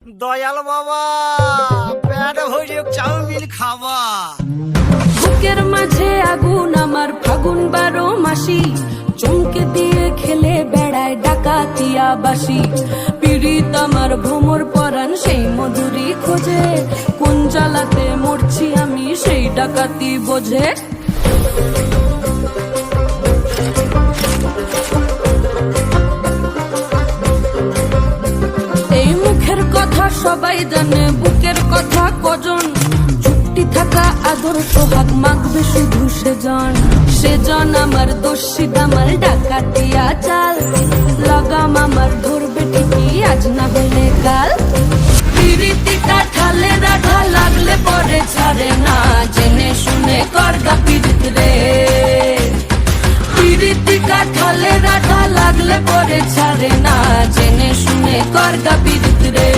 দয়াল বাবা পেট ভরে চাউমিন খাওয়া। বুকের মাঝে আগুন আমার ফাগুন 12 মাসি, চমকে দিয়ে খেলে বেড়ায় ডাকাতিয়া বাসি। পীড়িত আমার ভ্রমর পরাণ সেই মধুরী খোঁজে, কোন জ্বালাতে মরছি আমি সেই ডাকাতি বোঝে। এই মুখের কথা সবাই জানে, বুকের কথা কজন, চুক্তি থাকা আদর সোহাগ মাগবে শুধু সেজন আমার দোষী দামাল ডাকাতিয়া চাল। লাগাম আমার ধরবে ঠিকই আজ না হলে কাল। পিরিতি কাঠালে রাধা লাগলে পরে ছাড়ে না, জেনে শুনে করগা পিরিত রে। পিরিতি কাঠালে রাধা লাগলে পরে ছাড়ে না, জেনে শুনে করগা পিরিত রে।